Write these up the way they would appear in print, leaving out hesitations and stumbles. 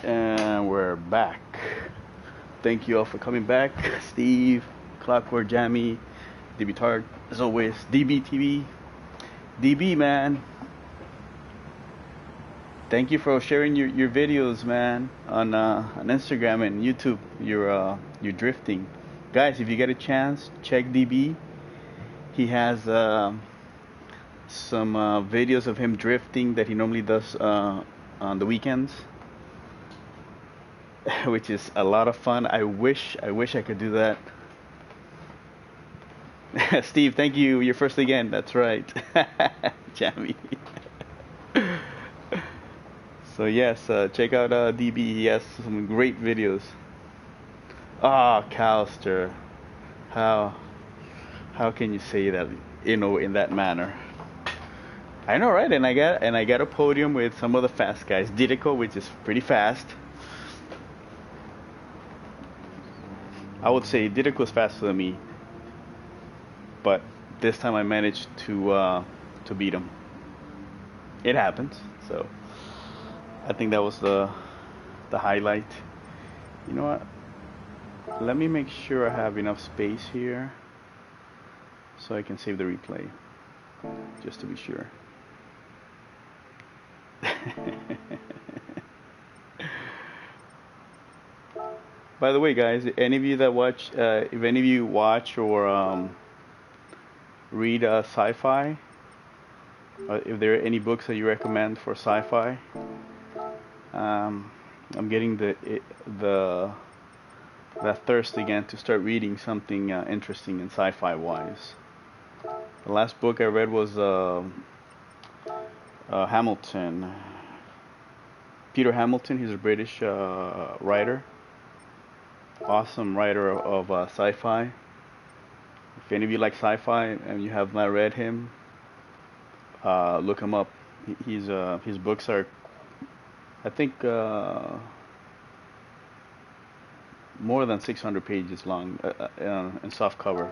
And we're back. Thank you all for coming back. Steve, Clockwork, Jammy, DB Tart, as always, DB DB man. Thank you for sharing your videos, man, on Instagram and YouTube. You're drifting, guys. If you get a chance, check DB. He has some videos of him drifting that he normally does on the weekends. Which is a lot of fun. I wish I could do that. Steve, thank you. You're first again. That's right. Jammy. So yes, check out DB. He has some great videos. Ah, Calster. How can you say that, in that manner? I know, right? And I got a podium with some of the fast guys. Didico, which is pretty fast. I would say Didic was faster than me, but this time I managed to beat him. It happens, so I think that was the highlight. You know what? Let me make sure I have enough space here so I can save the replay, just to be sure. By the way, guys, any of you that watch, if any of you watch or read sci-fi, if there are any books that you recommend for sci-fi, I'm getting that thirst again to start reading something interesting in sci-fi wise. The last book I read was Hamilton. Peter Hamilton. He's a British writer. Awesome writer of sci-fi. If any of you like sci-fi and you have not read him, look him up. His books are, I think, more than 600 pages long in soft cover.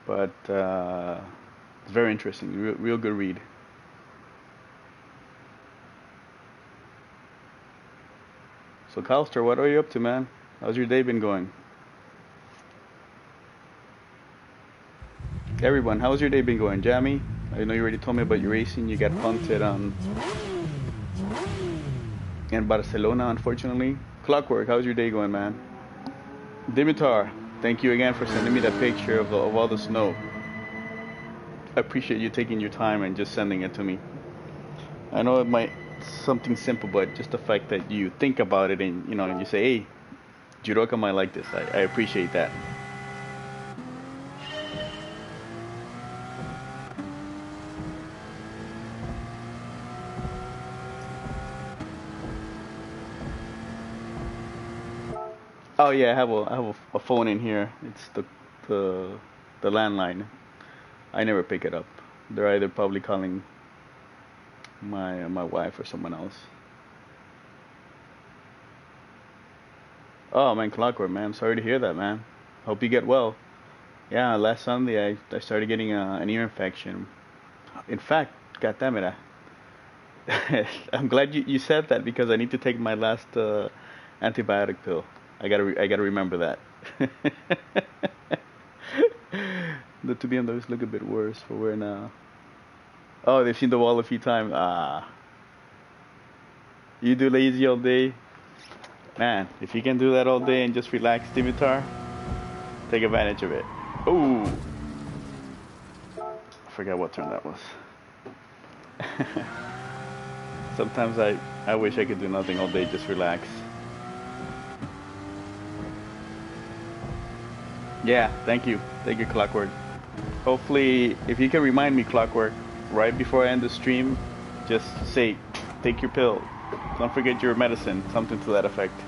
But it's very interesting. Real good read. So, Calster, what are you up to, man? How's your day been going? Everyone, how's your day been going? Jammy, I know you already told me about your racing. You got punted in Barcelona, unfortunately. Clockwork, how's your day going, man? Dimitar, thank you again for sending me that picture of all the snow. I appreciate you taking your time and just sending it to me. I know it might something simple, but just the fact that you think about it and you say, hey, Judoka might like this. I appreciate that. Oh yeah, I have a phone in here. It's the landline. I never pick it up. They're either probably calling my wife or someone else. Oh man, Clockwork, man. Sorry to hear that, man. Hope you get well. Yeah, last Sunday I started getting an ear infection. In fact, God damn it, I'm glad you said that because I need to take my last antibiotic pill. I gotta remember that. The two BMWs look a bit worse for wear now. Oh, they've seen the wall a few times. Ah. You do lazy all day? Man, if you can do that all day and just relax, Dimitar, take advantage of it. Ooh. I forgot what turn that was. Sometimes I wish I could do nothing all day, just relax. Yeah, thank you, Clockwork. Hopefully, if you can remind me, Clockwork, right before I end the stream, just say, take your pill. Don't forget your medicine, something to that effect.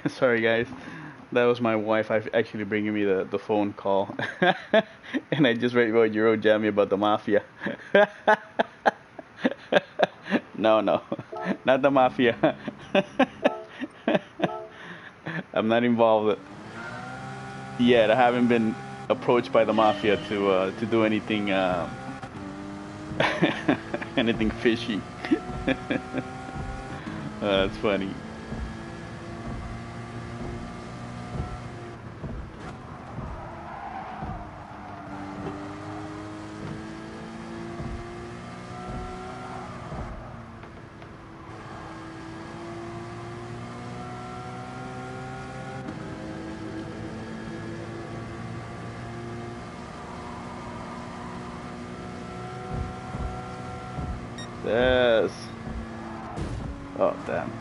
Sorry, guys. That was my wife actually bringing me the phone call. And I just read what you wrote, Jamie, about the mafia. No, no, not the mafia. I'm not involved yet. I haven't been approached by the mafia to do anything anything fishy. That's funny. Yes. Oh, damn.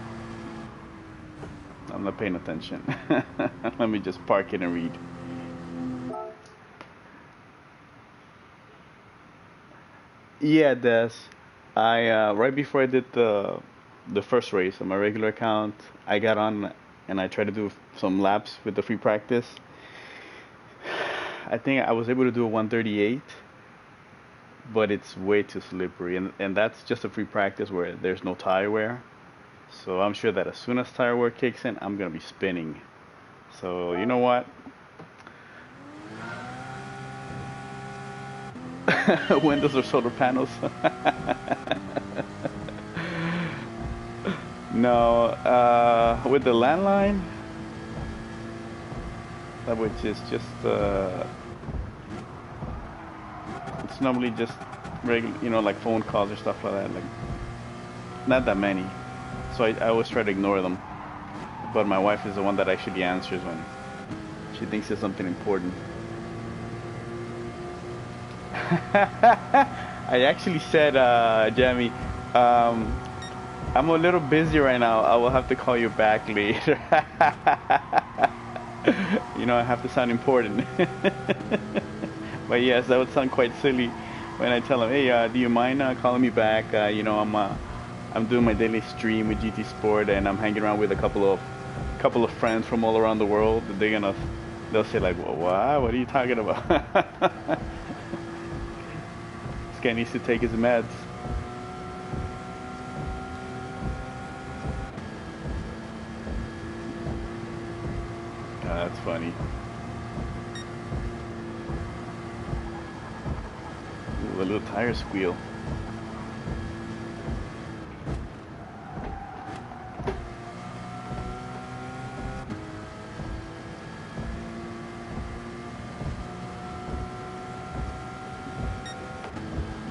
I'm not paying attention. Let me just park it and read. Yeah, Des. I right before I did the first race on my regular account, I got on and I tried to do some laps with the free practice. I think I was able to do a 138, but it's way too slippery, and that's just a free practice where there's no tire wear. So I'm sure that as soon as tire wear kicks in, I'm gonna be spinning. So you know what? Windows or solar panels? No, with the landline, which is just it's normally just regular, like phone calls or stuff like that. Like not that many. So I always try to ignore them. But my wife is the one that actually answers when she thinks it's something important. I actually said, Jamie, I'm a little busy right now. I will have to call you back later. I have to sound important. But yes, that would sound quite silly when I tell him, hey, do you mind calling me back? I'm doing my daily stream with GT Sport, and I'm hanging around with a couple of friends from all around the world. They'll say like, well, what are you talking about? This guy needs to take his meds. That's funny. Ooh, a little tire squeal.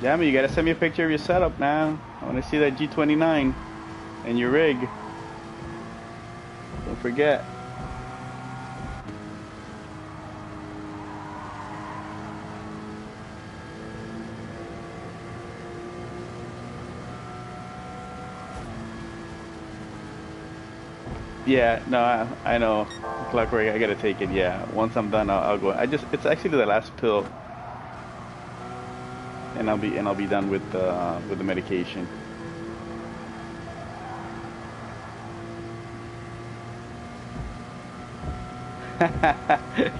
Jamie, you gotta send me a picture of your setup, man. I wanna see that G29 and your rig. Don't forget. Yeah, no, I know. Clockwork, I gotta take it. Yeah, once I'm done, I'll go. It's actually the last pill, and I'll be done with the medication.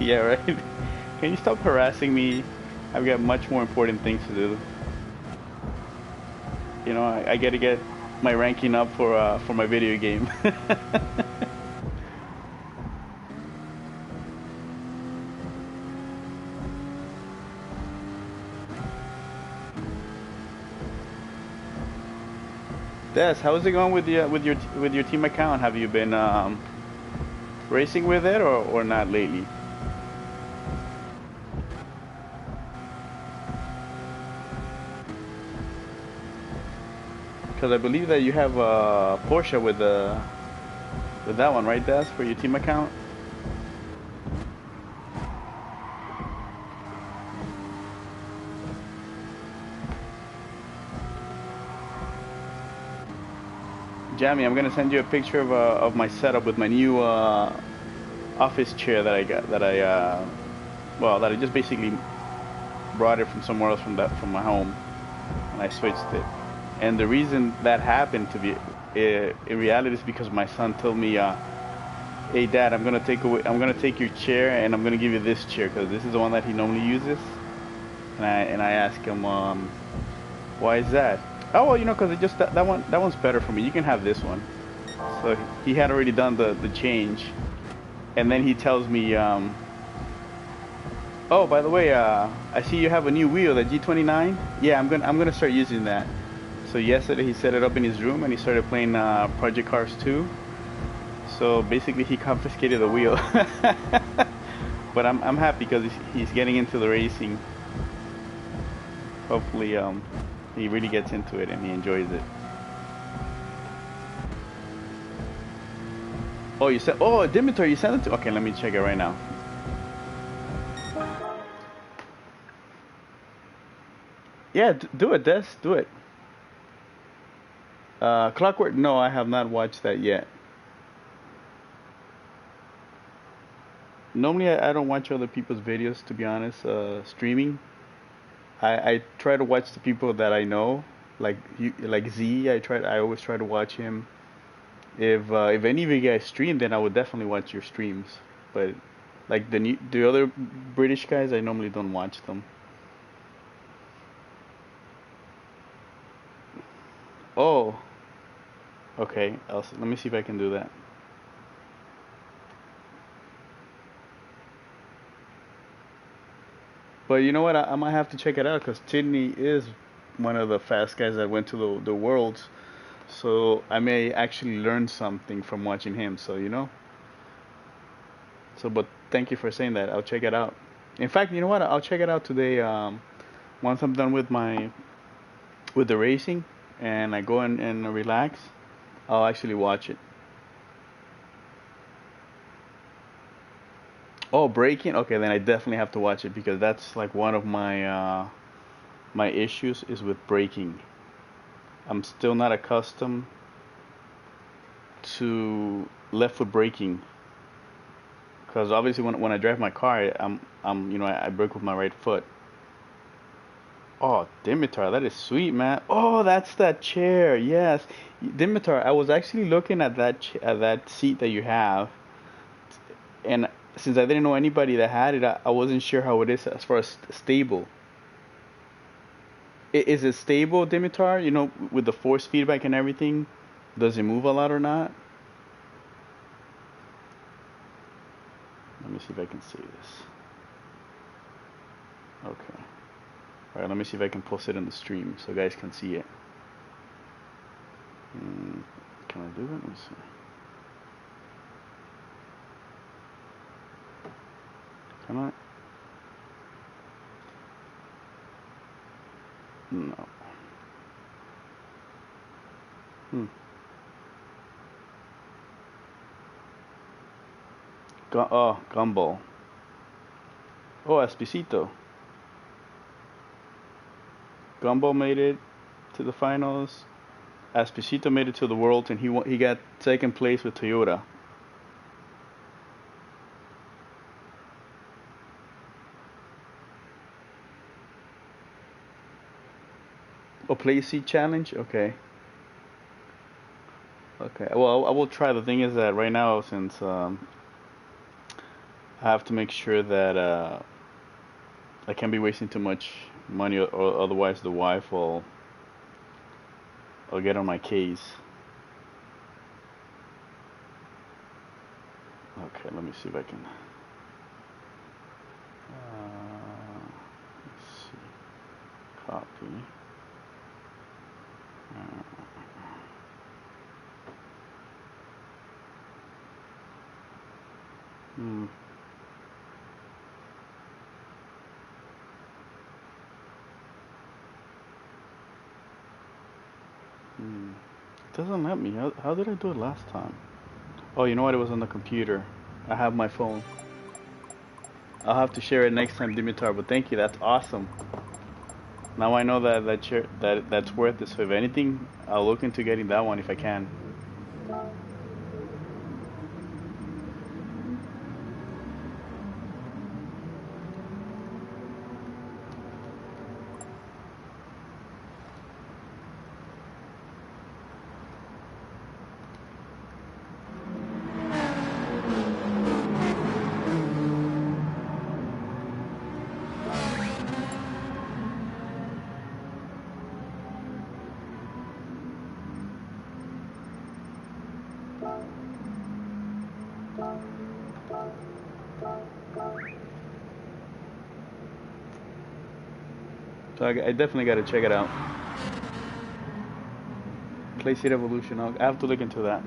Yeah, right. Can you stop harassing me? I've got much more important things to do. You know, I gotta get my ranking up for my video game. Des, how's it going with your team account? Have you been racing with it or not lately? Because I believe that you have Porsche with that one, right, Des, for your team account? Jamie, I'm gonna send you a picture of my setup with my new office chair that I got that I just basically brought it from somewhere else from my home, and I switched it. And the reason that happened to be in reality is because my son told me, "Hey, Dad, I'm gonna take your chair and I'm gonna give you this chair because this is the one that he normally uses." And I asked him, "Why is that?" Oh well, because it just that one's better for me. You can have this one. So he had already done the change, and then he tells me, "Oh, by the way, I see you have a new wheel, the G29. Yeah, I'm gonna start using that." So yesterday he set it up in his room and he started playing Project Cars 2. So basically he confiscated the wheel. But I'm happy because he's getting into the racing. Hopefully he really gets into it and he enjoys it. Oh, Dimitar, you sent it to. Okay, let me check it right now. Yeah, do it, Des. Do it. Clockwork. No, I have not watched that yet. Normally, I don't watch other people's videos, to be honest. Streaming. I try to watch the people that I know, like Z. I always try to watch him. If any of you guys stream, then I would definitely watch your streams. But like the other British guys, I normally don't watch them. Oh, okay. Let me see if I can do that. But you know what? I might have to check it out because Tidney is one of the fast guys that went to the worlds. So I may actually learn something from watching him. So but thank you for saying that. I'll check it out. In fact, you know what? I'll check it out today. Once I'm done with the racing and I go and relax, I'll actually watch it. Oh, breaking? Okay, then I definitely have to watch it because that's like one of my issues is with braking. I'm still not accustomed to left foot braking because obviously when I drive my car, I brake with my right foot. Oh, Dimitar, that is sweet, man. Oh, that's that chair. Yes, Dimitar. I was actually looking at at that seat that you have, and since I didn't know anybody that had it, I wasn't sure how it is as far as stable. Is it stable, Dimitar? With the force feedback and everything, does it move a lot or not? Let me see if I can see this. Okay. All right. Let me see if I can post it in the stream so guys can see it. Can I do it? Let me see. Can I? No. Hmm. Gumball. Oh, Espesito. Gumball made it to the finals. Espesito made it to the Worlds, and he got second place with Toyota. Oh, play seat challenge. Okay. Okay. Well, I will try. The thing is that right now, since I have to make sure that I can't be wasting too much money, or otherwise the wife will get on my case. Okay, let me see if I can. Let's see. Copy. Uh, hmm. Hmm. It doesn't let me. How did I do it last time? Oh, you know what? It was on the computer. I have my phone. I'll have to share it next time, Dimitar. But thank you. That's awesome. Now I know that's worth it. So if anything, I'll look into getting that one if I can. So I definitely got to check it out. Playseat Evolution. I have to look into that.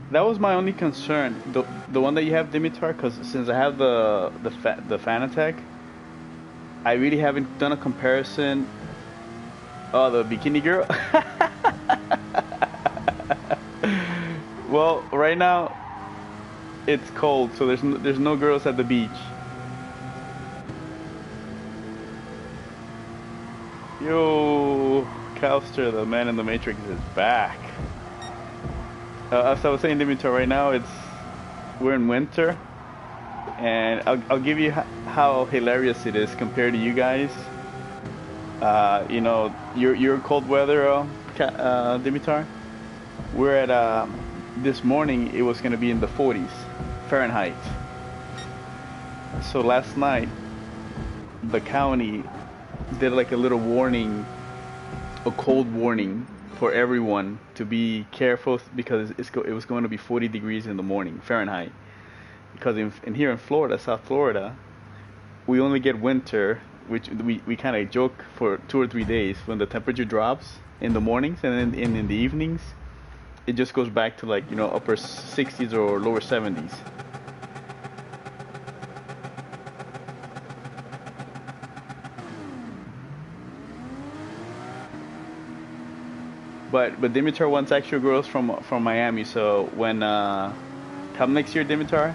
That was my only concern. The one that you have, Dimitar, because since I have the Fanatec, I really haven't done a comparison. Oh, the bikini girl. Well, right now it's cold, so there's no girls at the beach. Yo, Calster, the man in the Matrix, is back. As I was saying, Dimitar, right now we're in winter, and I'll give you how hilarious it is compared to you guys. You know, you're cold weather, Dimitar. We're at this morning it was gonna be in the 40s Fahrenheit. So last night the county did like a little warning, a cold warning for everyone to be careful because it was going to be 40 degrees in the morning Fahrenheit. Because in here in Florida, South Florida, we only get winter, which we kind of joke for 2 or 3 days when the temperature drops in the mornings, and then in the evenings it just goes back to, like, you know, upper 60s or lower 70s. But Dimitar wants actual girls from Miami. So when come next year, Dimitar,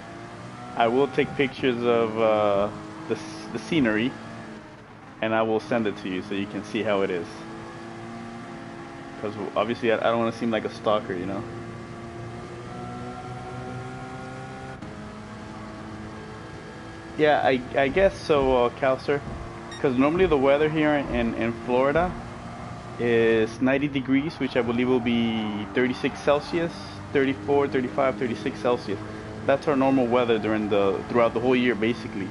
I will take pictures of the scenery, and I will send it to you so you can see how it is. Because obviously I don't want to seem like a stalker, you know. Yeah, I guess so, Calcer. Because normally the weather here in Florida is 90 degrees, which I believe will be 36 Celsius, 34, 35, 36 Celsius. That's our normal weather throughout the whole year, basically,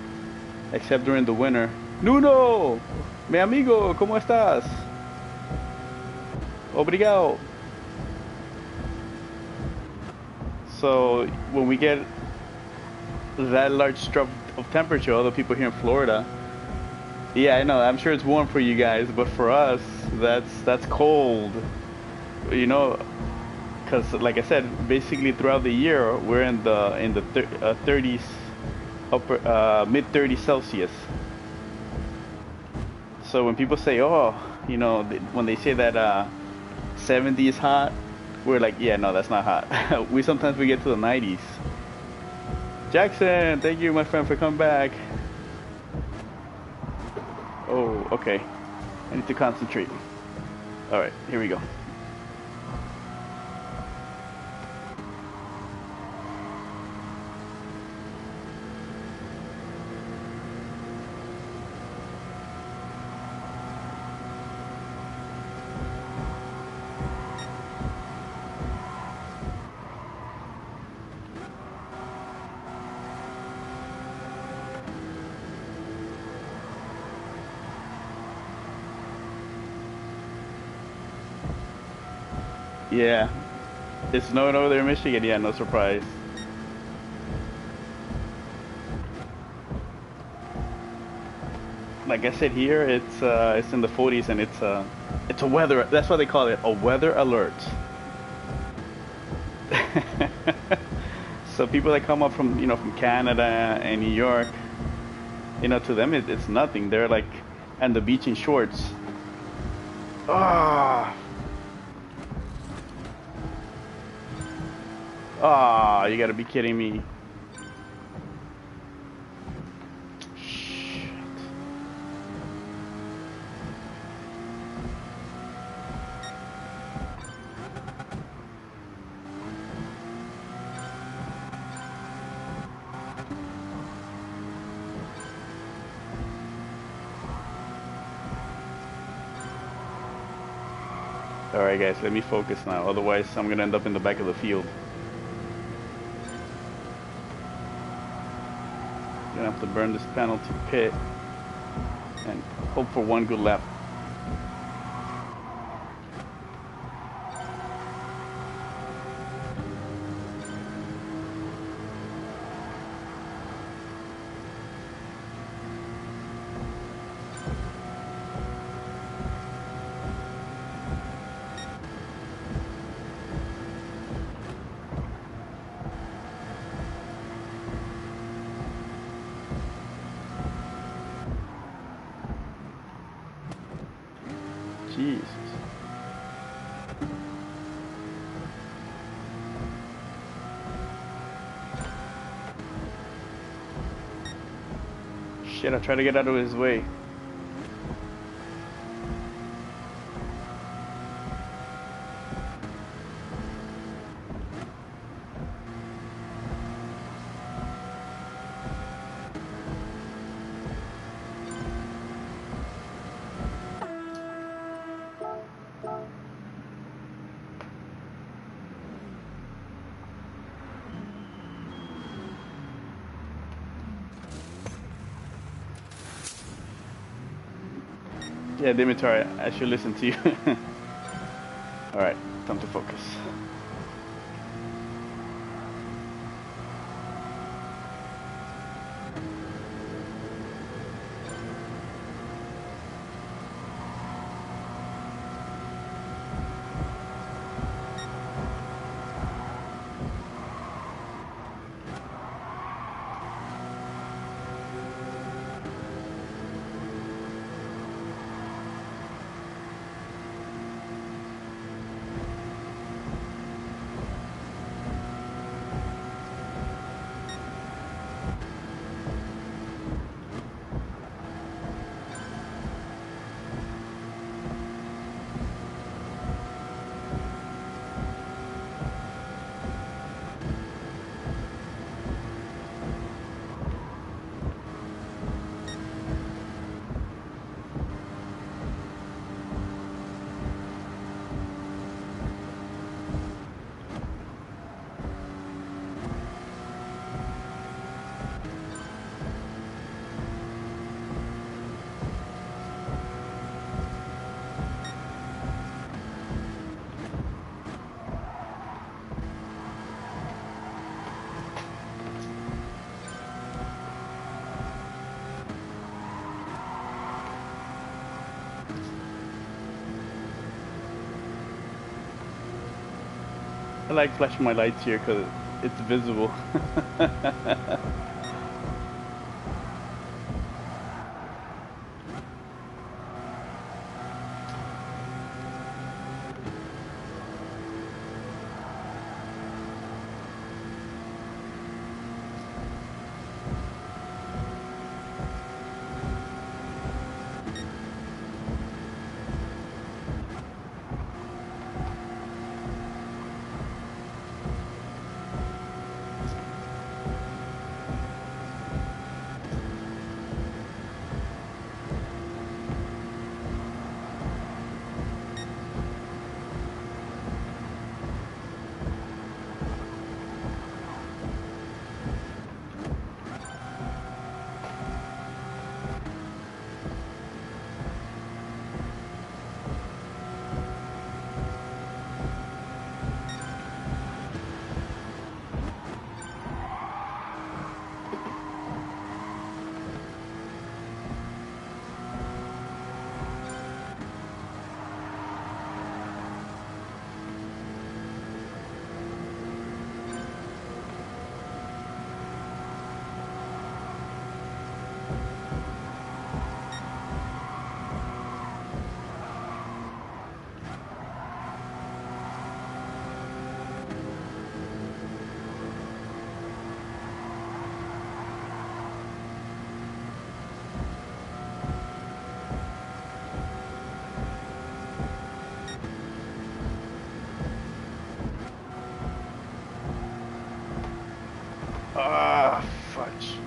except during the winter. Nuno, mi amigo, ¿cómo estás? Obrigado. So when we get that large drop of temperature, other people here in Florida, yeah, I know, I'm sure it's warm for you guys, but for us, that's cold. You know, because like I said, basically throughout the year we're in the 30s, upper mid 30s Celsius. So when people say, oh, you know, when they say that 70 is hot, we're like, yeah, no, that's not hot. We sometimes we get to the 90s. Jackson, thank you, my friend, for coming back. Oh, okay. I need to concentrate. All right, here we go. Yeah, it's snowing over there in Michigan. Yeah, no surprise. Like I said here, it's in the 40s and it's a weather. That's why they call it a weather alert. So people that come up from from Canada and New York, to them it's nothing. They're like on the beach in shorts. Ah, you gotta be kidding me. Shit. All right, guys, let me focus now. Otherwise, I'm gonna end up in the back of the field. Gonna have to burn this penalty pit and hope for one good lap. Jesus. Shit, I tried to get out of his way. Yeah, Dimitar, I should listen to you. Alright, time to focus. I like flashing my lights here because it's visible. Ah, fudge.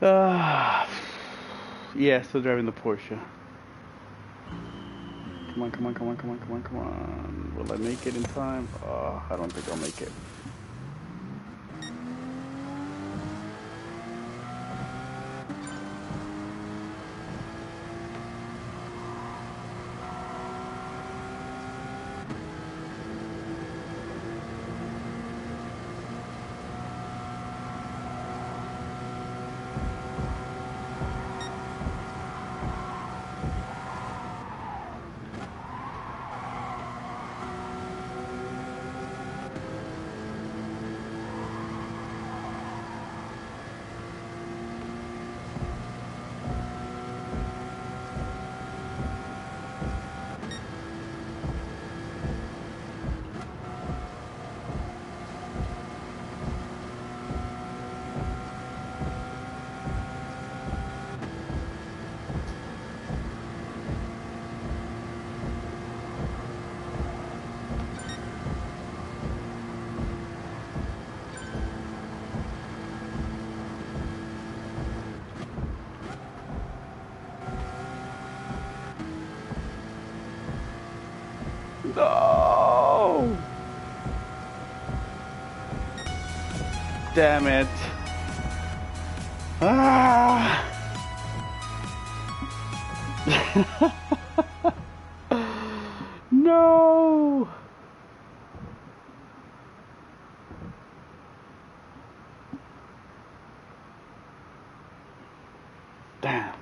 Ah, yeah, still driving the Porsche. Come on, come on, come on, come on, come on, come on. Will I make it in time? Oh, I don't think I'll make it. No! Damn it. Ah! No! Damn.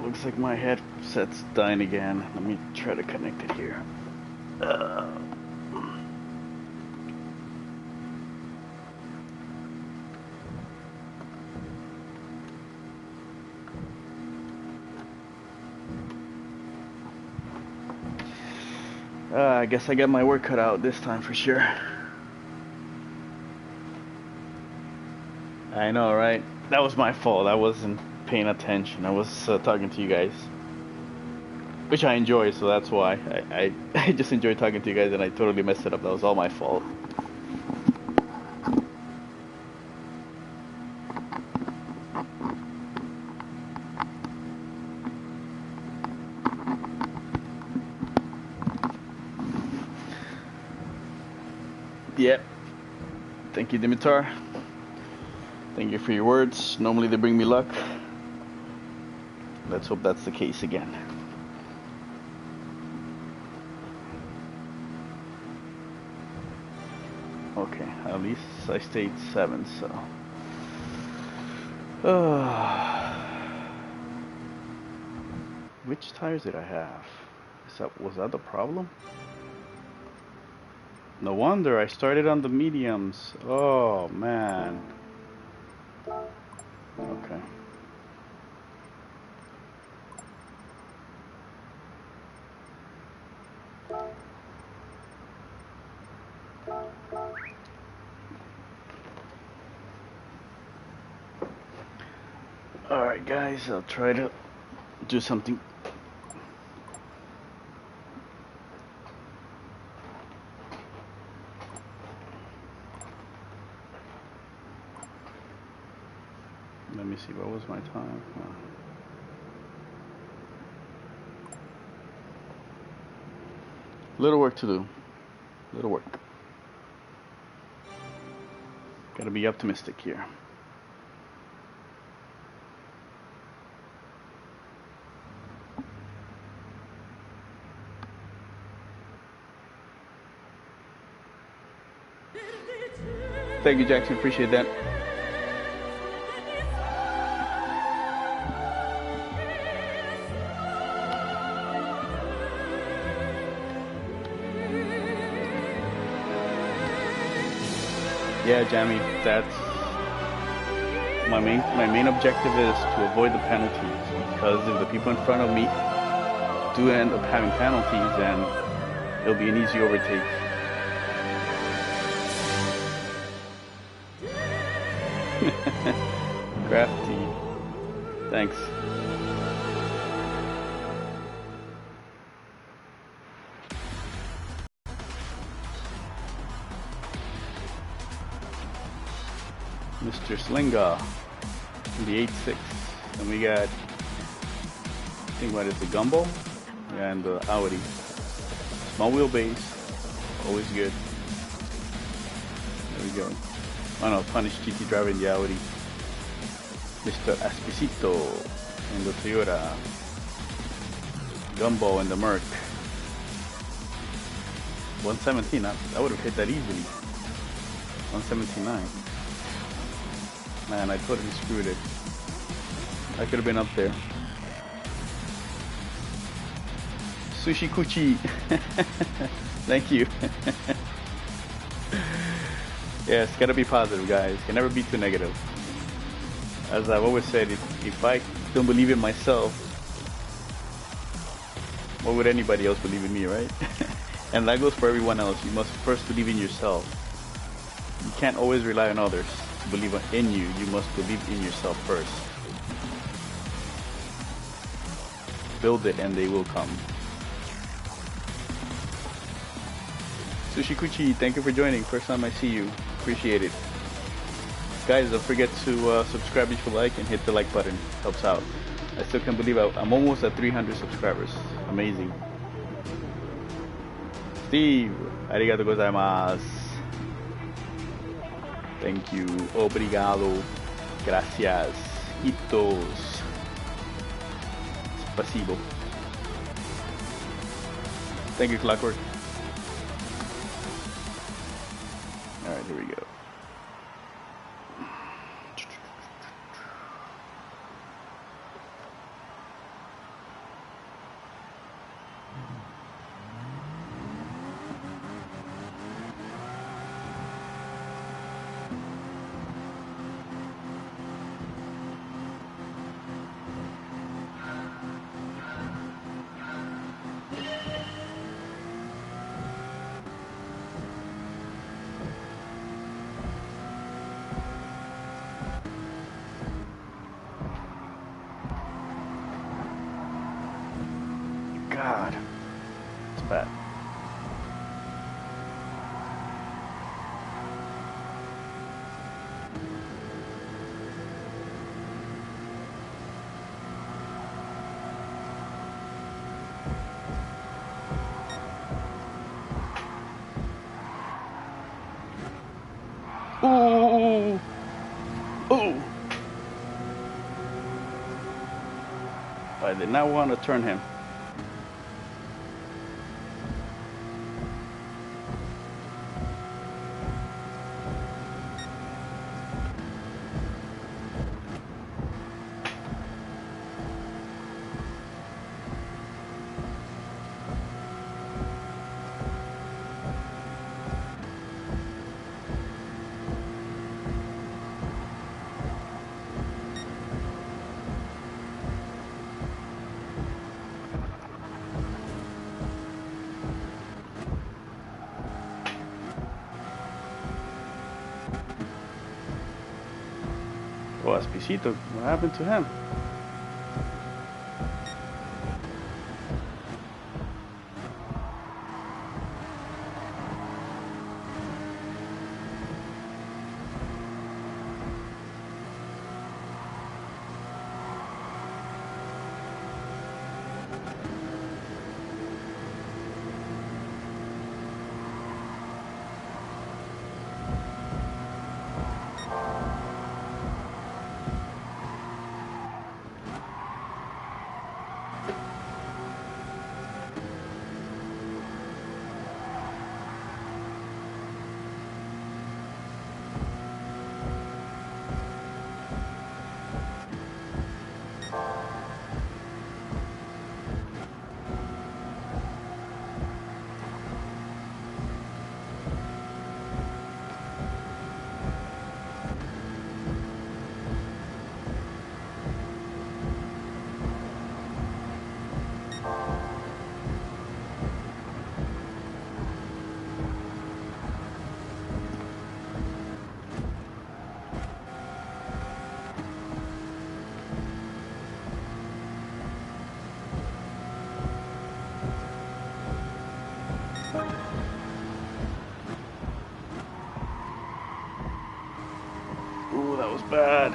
Looks like my headset's dying again. Let me try to connect it here. I guess I got my work cut out this time for sure. I know, right? That was my fault. I wasn't paying attention. I was talking to you guys, which I enjoy, so that's why. I just enjoy talking to you guys, and I totally messed it up. That was all my fault. Yep. Thank you, Dimitar. Thank you for your words. Normally they bring me luck. Let's hope that's the case again. Okay, at least I stayed 7, so. Which tires did I have? Was that the problem? No wonder I started on the mediums. Oh man. Okay. Alright guys, I'll try to do something. Let me see, what was my time? Little work to do. Little work. Gotta be optimistic here. Thank you, Jackson. Appreciate that. Yeah, Jamie, that's my main objective is to avoid the penalties because if the people in front of me do end up having penalties, then it'll be an easy overtake. Crafty. Thanks. Mr. Slinga in the 8.6. And we got, I think what is the Gumbo? Yeah, and the Audi. Small wheelbase. Always good. There we go. Oh no, Punish GT driver in the Audi. Mr. Espesito in the Toyota. Gumbo in the Merc. 117, I would have hit that easily. 179. Man, I totally screwed it. I could have been up there. Sushi Kuchi. Thank you. Yeah, it's gotta be positive, guys. Can never be too negative. As I've always said, if I don't believe in myself, what would anybody else believe in me, right? And that goes for everyone else. You must first believe in yourself. You can't always rely on others to believe in you. You must believe in yourself first. Build it and they will come. Sushi Kuchi, thank you for joining. First time I see you. Appreciate it. Guys, don't forget to subscribe if you like and hit the like button. Helps out. I still can't believe I'm almost at 300 subscribers. Amazing. Steve, arigato gozaimasu. Thank you. Obrigado. Gracias. Hitos. Spasibo. Thank you, Clockwork. Alright, here we go. God, it's bad. Ooh, ooh. I did not want to turn him. Oh, Espesito, what happened to him? bad.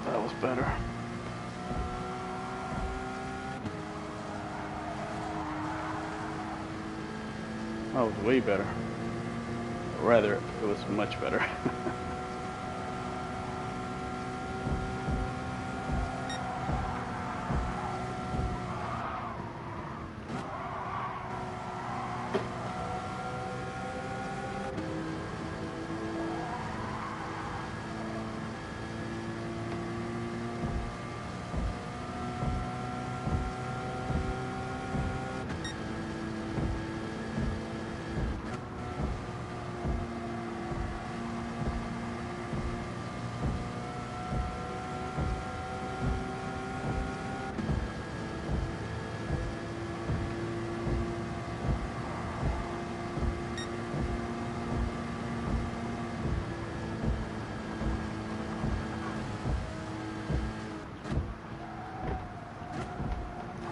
That was better. That was way better. Rather, it was much better.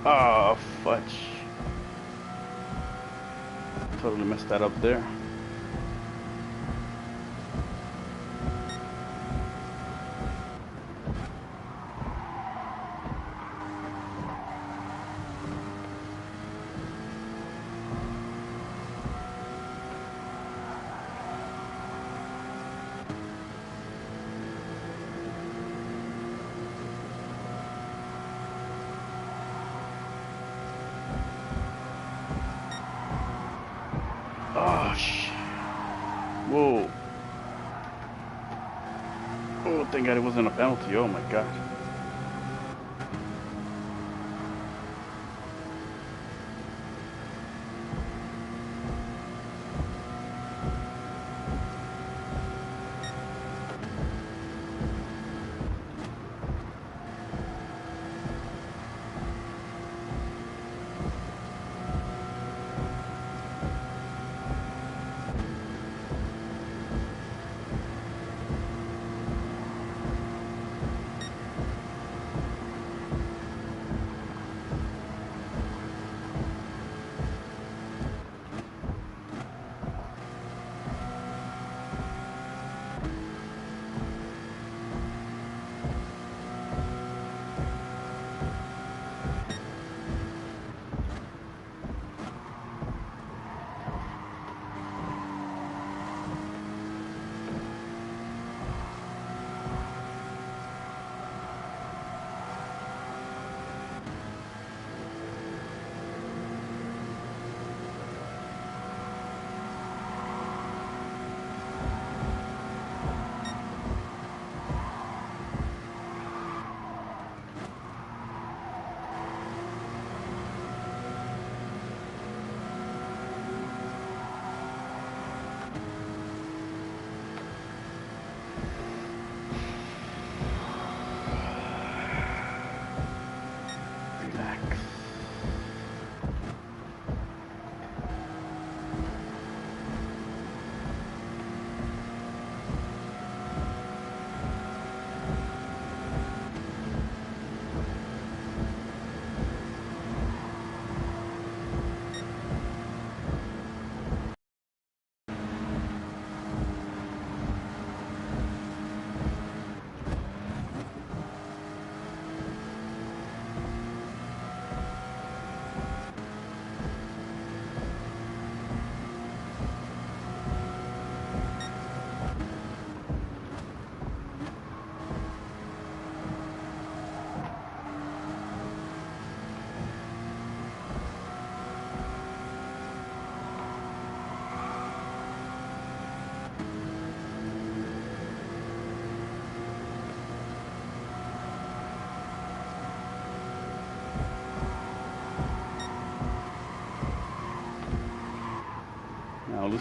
Oh, fudge. Totally messed that up there. Oh, shit. Whoa. Oh, thank God it wasn't a penalty. Oh, my God.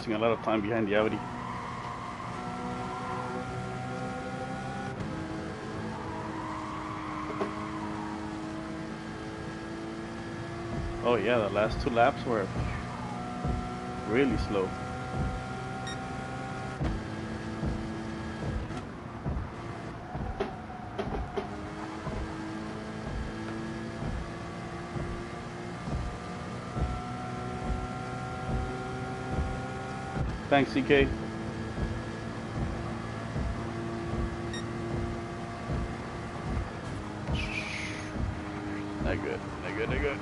losing a lot of time behind the Audi. Oh yeah, the last 2 laps were really slow. Thanks, CK. Not good, not good, not good.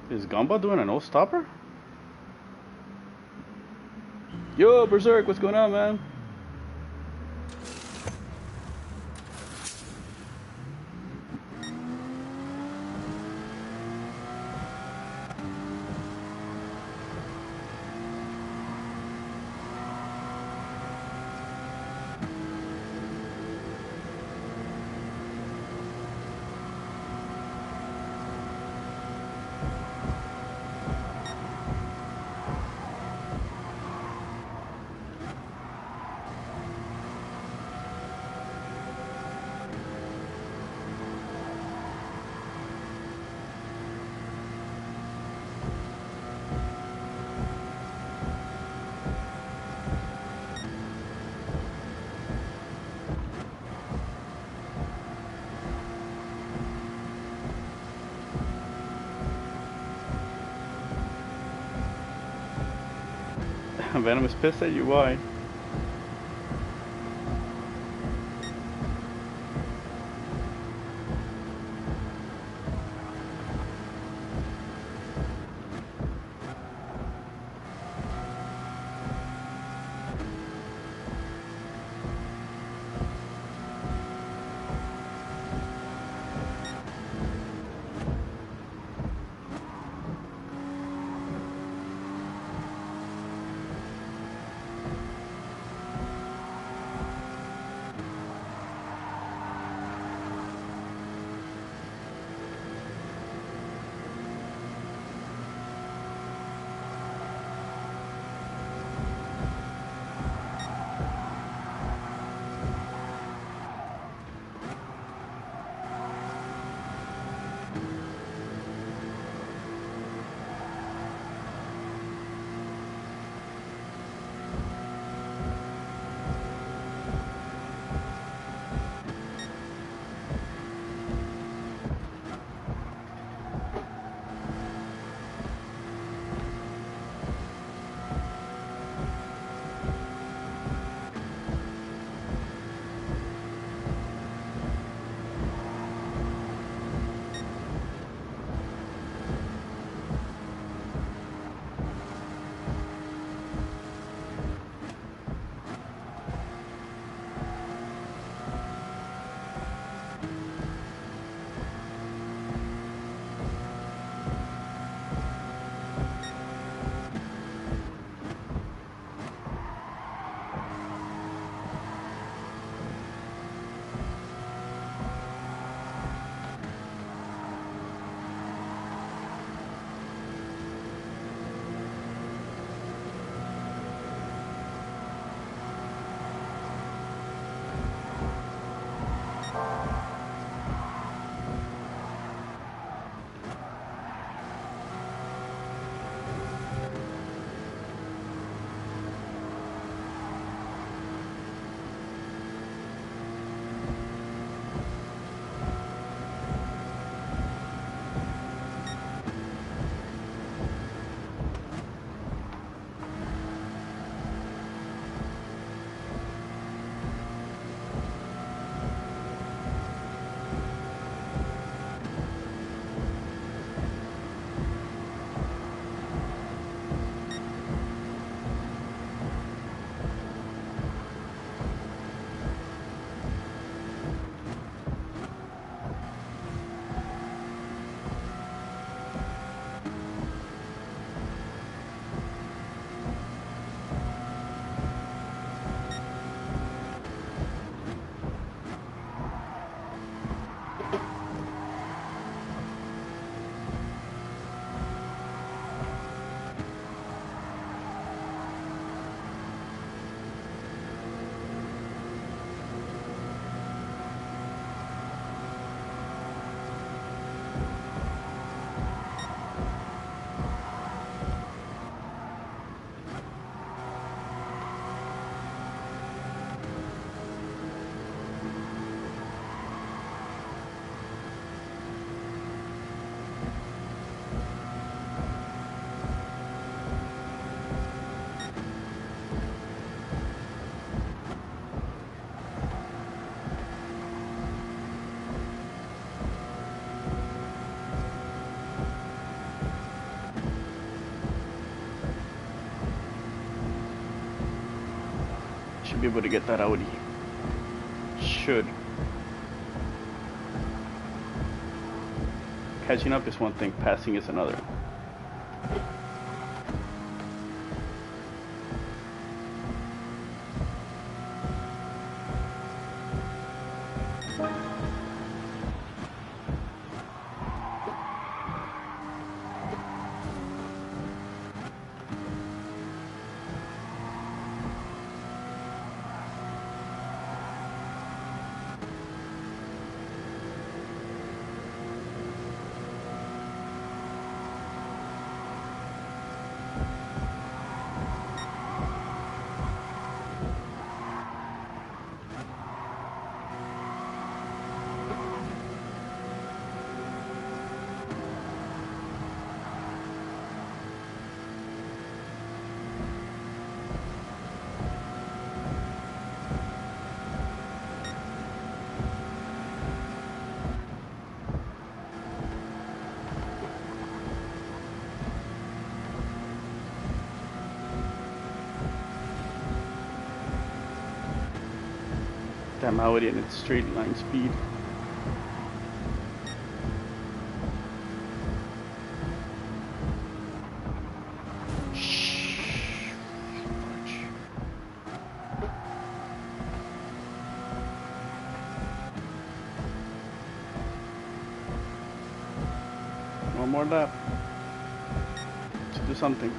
Is Gumba doing a no-stopper? Yo, Berserk, what's going on, man? Venom is pissed at you, why? Should be able to get that Audi. Should. Catching up is one thing, passing is another. Damn Audi and its straight line speed. One more lap. Let's do something.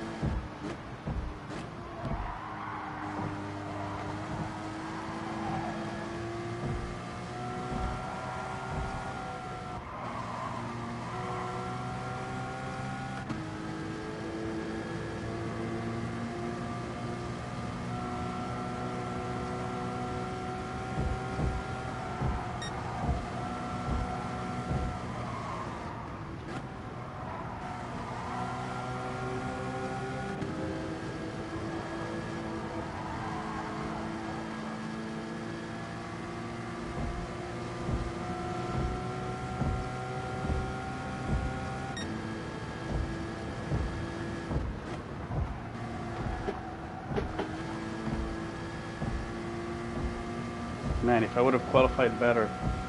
Man, if I would have qualified better,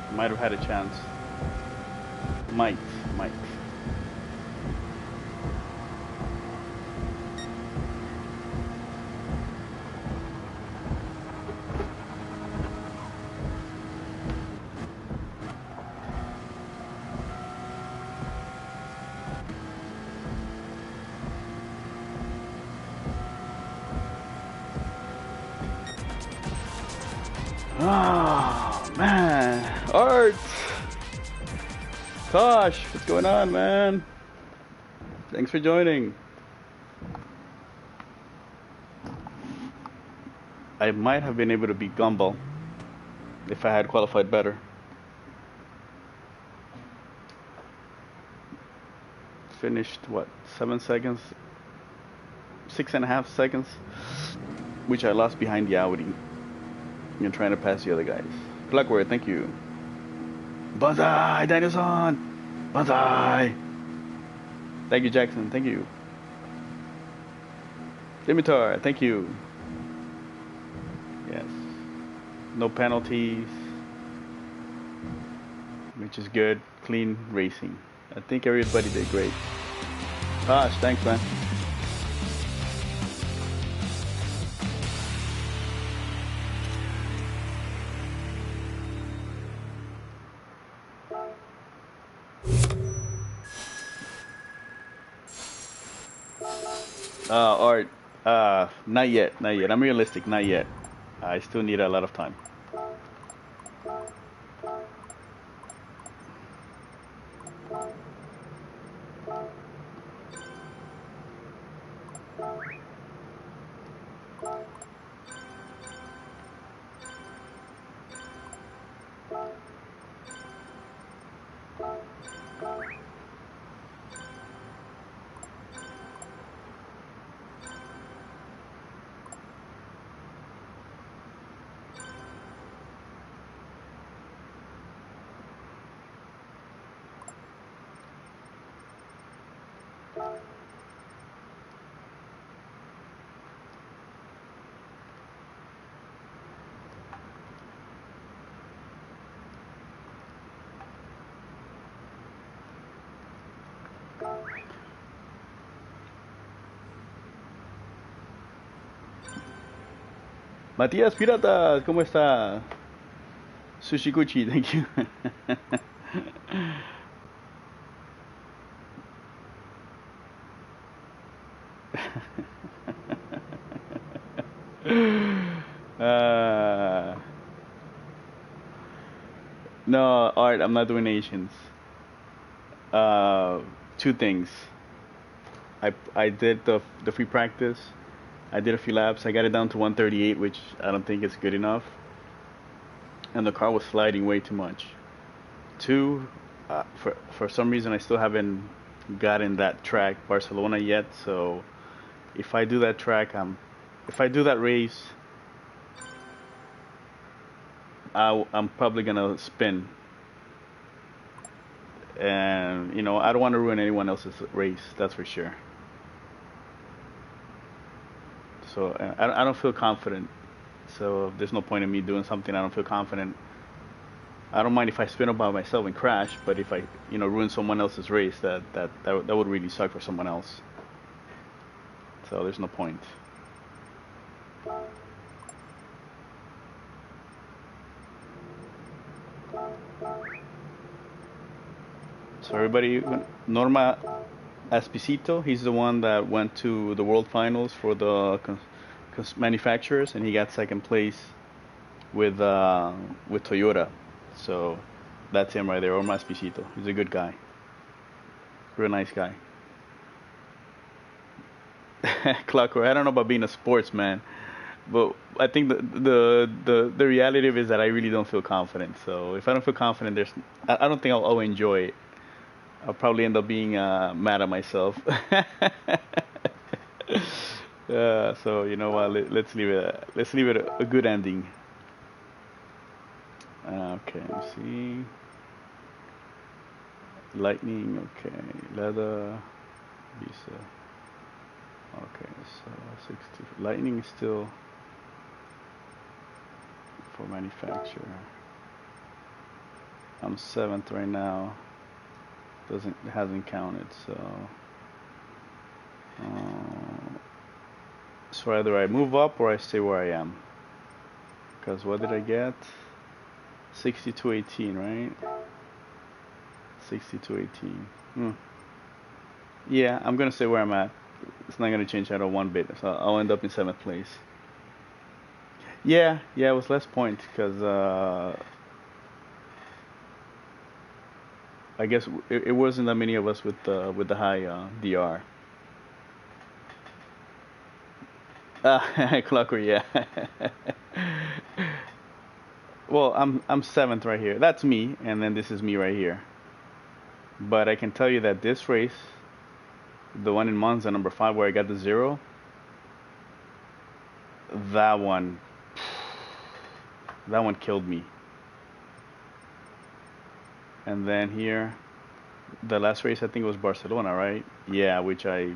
I might have had a chance. Might. Oh, man. Art! Tosh, what's going on, man? Thanks for joining. I might have been able to beat Gumball if I had qualified better. Finished, what, 7 seconds? 6.5 seconds, which I lost behind the Audi. You're trying to pass the other guys. Clockwork, thank you. Banzai, Danielson! Banzai! Thank you, Jackson, thank you. Dimitar, thank you. Yes. No penalties. Which is good. Clean racing. I think everybody did great. Tosh, thanks, man. Art, not yet. I'm realistic, not yet. I still need a lot of time. Matías Piratas, ¿cómo está? Sushikuchi, thank you. uh, no, Art, I'm not doing Asians. Uh, Two things. I did the free practice. I did a few laps. I got it down to 138, which I don't think is good enough. And the car was sliding way too much. Two, for some reason I still haven't gotten that track Barcelona yet. So if I do that track, if I do that race, I'm probably gonna spin. And I don't want to ruin anyone else's race. That's for sure. So I don't feel confident. So there's no point in me doing something I don't feel confident. I don't mind if I spin up by myself and crash, but if I ruin someone else's race, that would really suck for someone else. So there's no point. So everybody, Norma Espesito, he's the one that went to the World Finals for the manufacturers, and he got second place with Toyota. So that's him right there, Norma Espesito. He's a good guy, real nice guy. Clockwork. I don't know about being a sportsman, but I think the reality of it is that I really don't feel confident. So if I don't feel confident, I don't think I'll enjoy it. I'll probably end up being mad at myself. So you know what? Let's leave it. Let's leave it a good ending. Okay, let's see. Lightning. Okay, leather. Visa. Okay, so 60. Lightning is still for manufacturer. I'm 7th right now. Hasn't counted, so so either I move up or I stay where I am. Because what did I get? 62.18, right? 62.18. Yeah, I'm gonna stay where I'm at. It's not gonna change at all one bit. So I'll end up in 7th place. Yeah, it was less points because I guess it wasn't that many of us with the high DR. Clockwork, yeah. Well, I'm 7th right here. That's me, and then this is me right here. But I can tell you that this race, the one in Monza, number 5, where I got the 0, that one killed me. And then here, the last race I think was Barcelona, right? Yeah, which I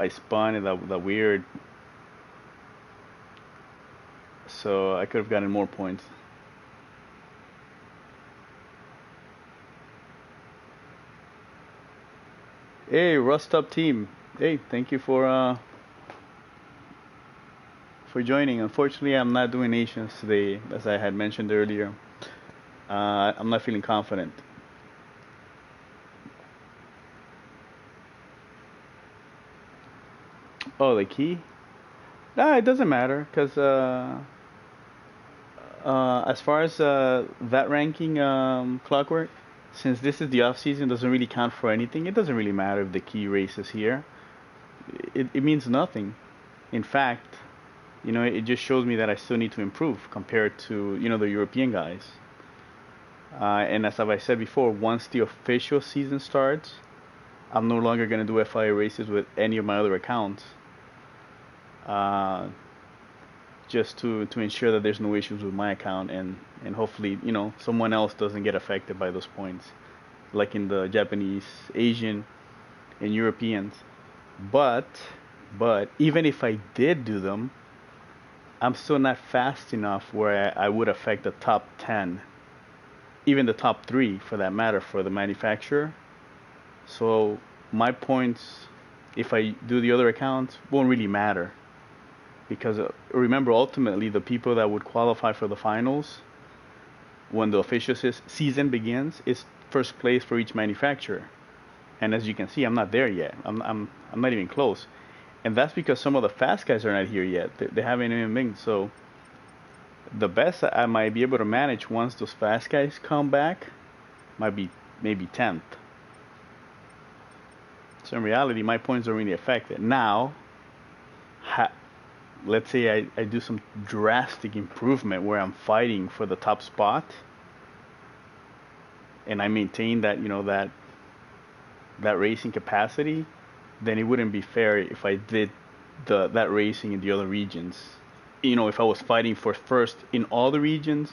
spun in the weird. So I could have gotten more points. Hey, Rust Up team. Hey, thank you for joining. Unfortunately, I'm not doing nations today, as I had mentioned earlier. I'm not feeling confident. Oh, the key? Nah, it doesn't matter, because as far as that ranking, Clockwork, since this is the off season, doesn't really count for anything. It doesn't really matter if the key races here. It means nothing. In fact, it just shows me that I still need to improve compared to the European guys. And as I said before, once the official season starts, I'm no longer going to do FIA races with any of my other accounts. Just to ensure that there's no issues with my account, and hopefully someone else doesn't get affected by those points, like in the Japanese, Asian, and Europeans. But even if I did do them, I'm still not fast enough where I would affect the top 10, even the top 3 for that matter, for the manufacturer. So my points, if I do the other accounts, won't really matter. because remember, ultimately, the people that would qualify for the finals when the official season begins is first place for each manufacturer. And as you can see, I'm not there yet. I'm not even close. And that's because some of the fast guys are not here yet. They haven't even been. So the best I might be able to manage once those fast guys come back might be maybe 10th. So in reality, my points don't really affect it. Now, let's say I do some drastic improvement where I'm fighting for the top spot, and I maintain that, that racing capacity, then it wouldn't be fair if I did that racing in the other regions. If I was fighting for first in all the regions,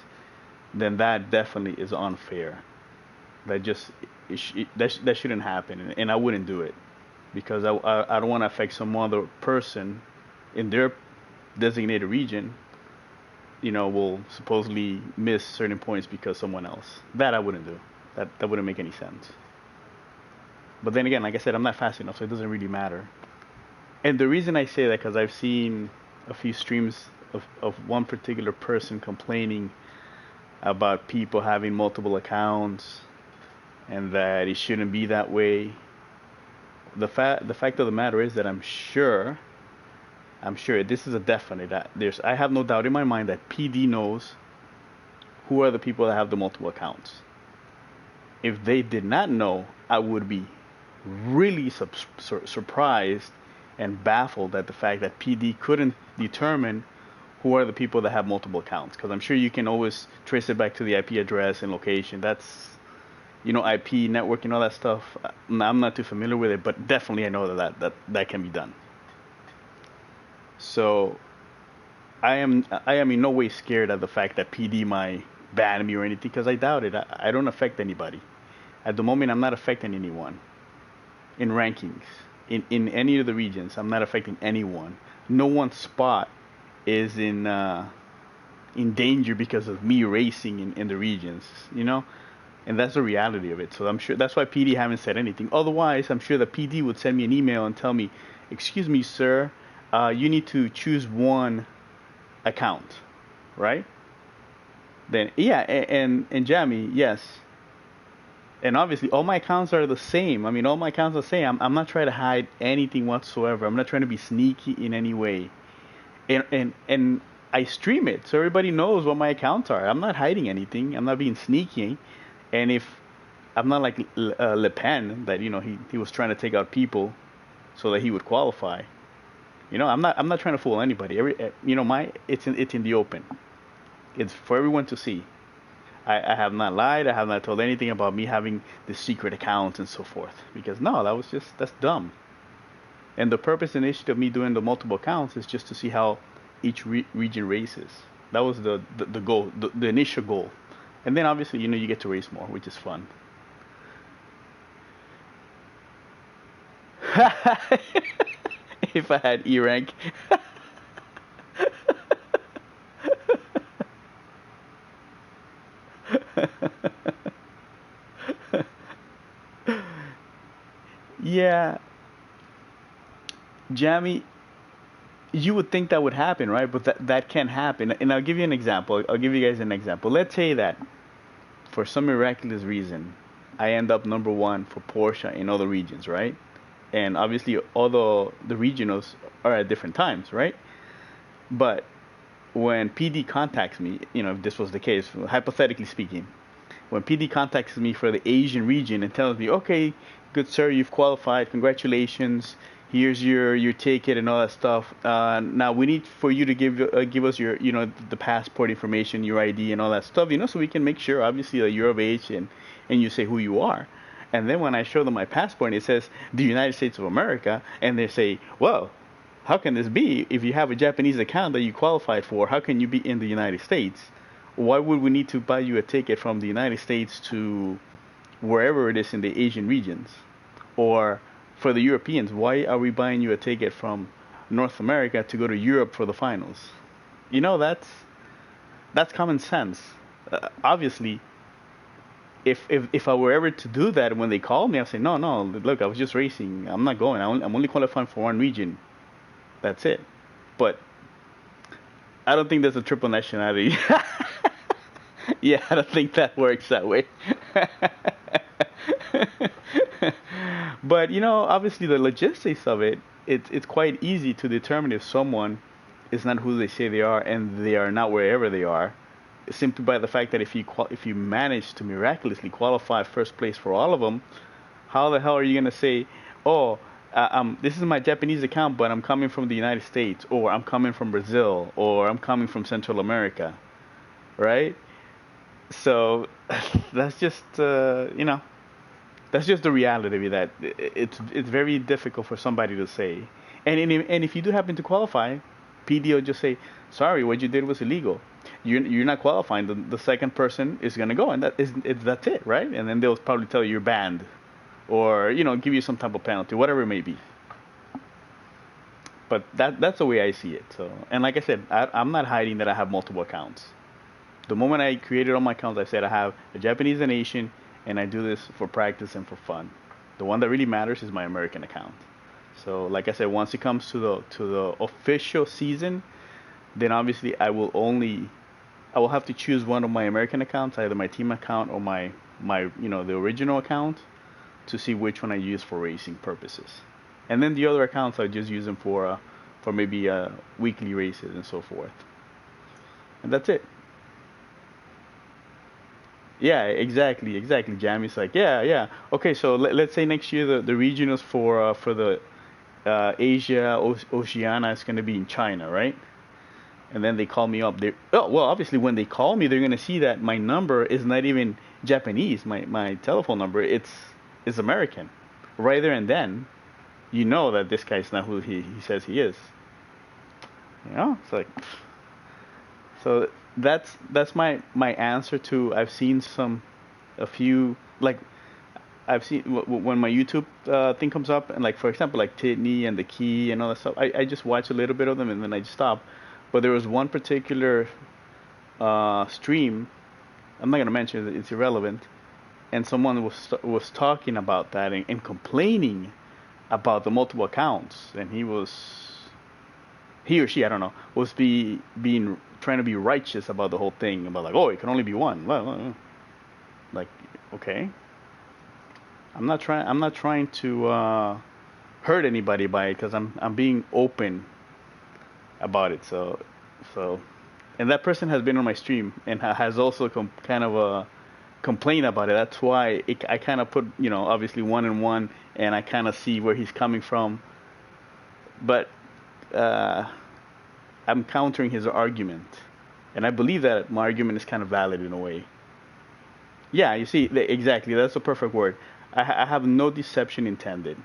then that definitely is unfair. That shouldn't happen, and I wouldn't do it because I don't want to affect some other person in their designated region. Will supposedly miss certain points because someone else. That I wouldn't do. That wouldn't make any sense. But then again, like I said, I'm not fast enough, so it doesn't really matter. And the reason I say that, because I've seen a few streams of one particular person complaining about people having multiple accounts and that it shouldn't be that way. The fact of the matter is that I'm sure this is a definite. I have no doubt in my mind that PD knows who are the people that have the multiple accounts. If they did not know, I would be really surprised and baffled at the fact that PD couldn't determine who are the people that have multiple accounts. Because I'm sure you can always trace it back to the IP address and location. That's, IP networking, all that stuff. I'm not too familiar with it, but definitely I know that can be done. So I am in no way scared at the fact that PD might ban me or anything, because I doubt it. I don't affect anybody. At the moment, I'm not affecting anyone in rankings. In any of the regions, I'm not affecting anyone. No one's spot is in danger because of me racing in the regions, and that's the reality of it. So I'm sure that's why PD haven't said anything. Otherwise, I'm sure the PD would send me an email and tell me, "Excuse me, sir, you need to choose one account," right? Then yeah, and Jamie, yes. And obviously, all my accounts are the same. I mean, all my accounts are the same. I'm not trying to hide anything whatsoever. I'm not trying to be sneaky in any way. And I stream it, so everybody knows what my accounts are. I'm not hiding anything. I'm not being sneaky. And if I'm not like Le Pen, that he was trying to take out people so that he would qualify. I'm not trying to fool anybody. It's in the open. It's for everyone to see. I have not lied. I have not told anything about me having the secret accounts and so forth. Because no, that's dumb. And the purpose initially of me doing the multiple accounts is just to see how each region races. That was the goal, the initial goal. And then obviously, you get to race more, which is fun. If I had E rank. Yeah, Jamie, you would think that would happen, right? But that can't happen. And I'll give you an example. I'll give you guys an example. Let's say that for some miraculous reason, I end up number one for Porsche in all the regions, right? And obviously, all the regionals are at different times, right? But when PD contacts me, if this was the case, hypothetically speaking, when PD contacts me for the Asian region and tells me, "Okay, good sir, you've qualified. Congratulations. Here's your ticket and all that stuff. Now we need for you to give us your the passport information, your ID and all that stuff, so we can make sure obviously that you're of age and you say who you are." And then when I show them my passport and it says the United States of America, and they say, "Well, how can this be? If you have a Japanese account that you qualified for, how can you be in the United States? Why would we need to buy you a ticket from the United States to wherever it is in the Asian regions? Or for the Europeans, why are we buying you a ticket from North America to go to Europe for the finals?" That's common sense. Obviously, if I were ever to do that when they call me, I'll say, no, look, I was just racing. I'm not going. I'm only qualifying for one region. That's it. But I don't think there's a triple nationality. Yeah, I don't think that works that way. But obviously the logistics of it, it's quite easy to determine if someone is not who they say they are and they are not wherever they are, simply by the fact that if you manage to miraculously qualify first place for all of them, how the hell are you gonna say, oh, this is my Japanese account, but I'm coming from the United States, or I'm coming from Brazil, or I'm coming from Central America, right? So that's just that's just the reality of that. It's very difficult for somebody to say. And if you do happen to qualify, PD will just say, sorry, what you did was illegal. You're not qualifying. The second person is gonna go, and that's it, right? And then they'll probably tell you you're banned, or give you some type of penalty, whatever it may be. But that's the way I see it. So, and like I said, I'm not hiding that I have multiple accounts. The moment I created all my accounts, I said I have a Japanese and Asian, and I do this for practice and for fun. The one that really matters is my American account. So, like I said, once it comes to the official season, then obviously I will have to choose one of my American accounts, either my team account or my the original account, to see which one I use for racing purposes. And then the other accounts I just use them for maybe weekly races and so forth. And that's it. Yeah, exactly. Jamie's like, yeah. Okay, so let's say next year the regionals for the Asia Oceania is going to be in China, right? And then they call me up. Well, obviously when they call me, they're going to see that my number is not even Japanese. My telephone number it's American. Right there and then, you know that this guy's not who he says he is. It's like, so that's my answer to. I've seen a few, like I've seen when my YouTube thing comes up, and like for example like Titney and the Key and all that stuff. I just watch a little bit of them and then I just stop. But there was one particular stream. I'm not gonna mention it; it's irrelevant. And someone was talking about that and complaining about the multiple accounts, and he or she, I don't know, was being trying to be righteous about the whole thing, about like, oh, it can only be one. Like, okay, I'm not trying to hurt anybody by it, because I'm being open about it. So, and that person has been on my stream and has also kind of complained about it. That's why I kind of put, obviously one and one, and I kind of see where he's coming from. But I'm countering his argument, and I believe that my argument is kind of valid in a way. Yeah, you see, exactly. That's the perfect word. I have no deception intended.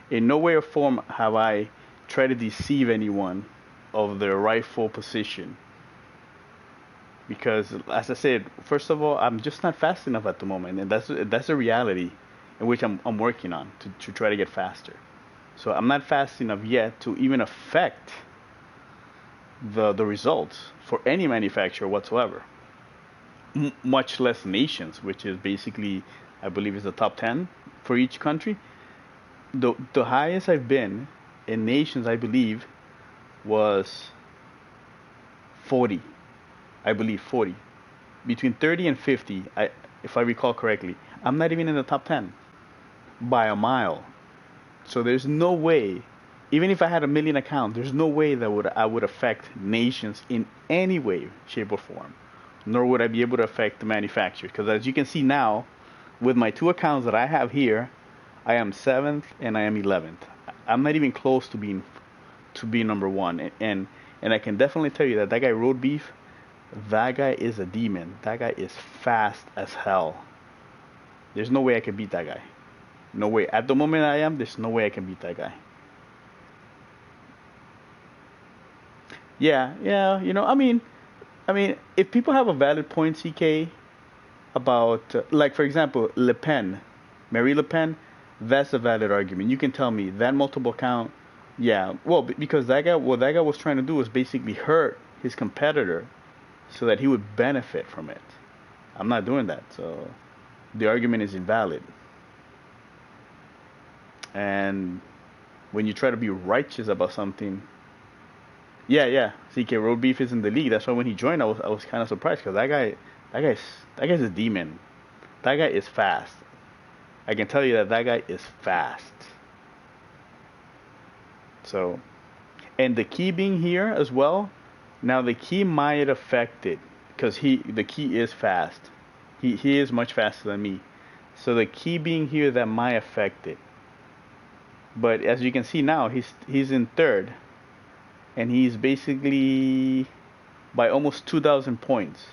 In no way or form have I tried to deceive anyone of their rightful position. Because, as I said, first of all, I'm just not fast enough at the moment, and that's a reality in which I'm working on to try to get faster. So I'm not fast enough yet to even affect the results for any manufacturer whatsoever. Much less nations, which is basically, I believe, is the top 10 for each country. The highest I've been in nations, I believe, was 40. I believe 40. Between 30 and 50, if I recall correctly. I'm not even in the top 10 by a mile. So there's no way, even if I had a million accounts, there's no way that I would affect nations in any way, shape, or form. Nor would I be able to affect the manufacturers. Because as you can see now, with my two accounts that I have here, I am 7th and I am 11th. I'm not even close to being number one. And I can definitely tell you that guy Road Beef, that guy is a demon. That guy is fast as hell. There's no way I can beat that guy. No way. At the moment there's no way I can beat that guy. Yeah. I mean, if people have a valid point, CK, about like for example, Le Pen, Marie Le Pen, that's a valid argument. You can tell me that multiple count. Yeah, well, because what that guy was trying to do was basically hurt his competitor, so that he would benefit from it. I'm not doing that, so the argument is invalid. And when you try to be righteous about something, Yeah, yeah. CK Road Beef is in the league. That's why when he joined, I was kind of surprised because that guy's that guy's a demon. That guy is fast. I can tell you that that guy is fast. So, and the key being here as well. Now the key might affect it because the key is fast. He is much faster than me. So the key being here that might affect it. But as you can see now, he's in third, and he's basically by almost 2,000 points.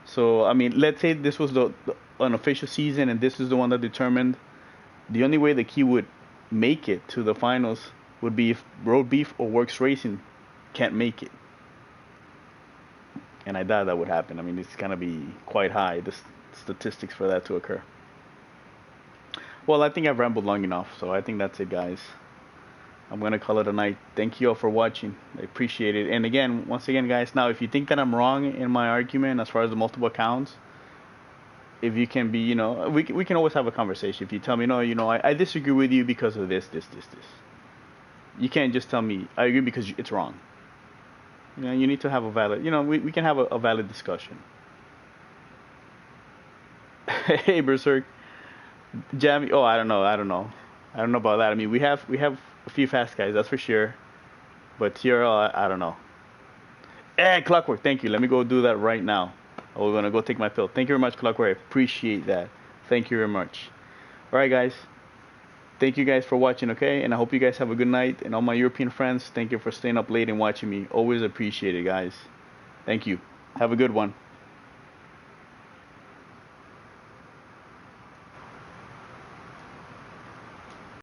So I mean, let's say this was the unofficial season, and this is the one that determined. The only way the key would make it to the finals would be if Road Beef or Works Racing can't make it. And I doubt that would happen. I mean, it's gonna be quite high, the statistics for that to occur. Well, I think I've rambled long enough, so I think that's it, guys. I'm gonna call it a night. Thank you all for watching. I appreciate it. And again, once again, guys, now if you think that I'm wrong in my argument as far as the multiple accounts, if you can be, we can always have a conversation. If you tell me, no, I disagree with you because of this. You can't just tell me I agree because it's wrong. You need to have a valid, we can have a valid discussion. Hey, Berserk. Jamie, oh, I don't know about that. I mean, we have a few fast guys, that's for sure. But TRL, I don't know. Hey, Clockwork, thank you. Let me go do that right now. We're gonna go take my pill. Thank you very much, Clockwork. I appreciate that. Thank you very much. All right, guys. Thank you guys for watching, okay? And I hope you guys have a good night. And all my European friends, thank you for staying up late and watching me. Always appreciate it, guys. Thank you. Have a good one.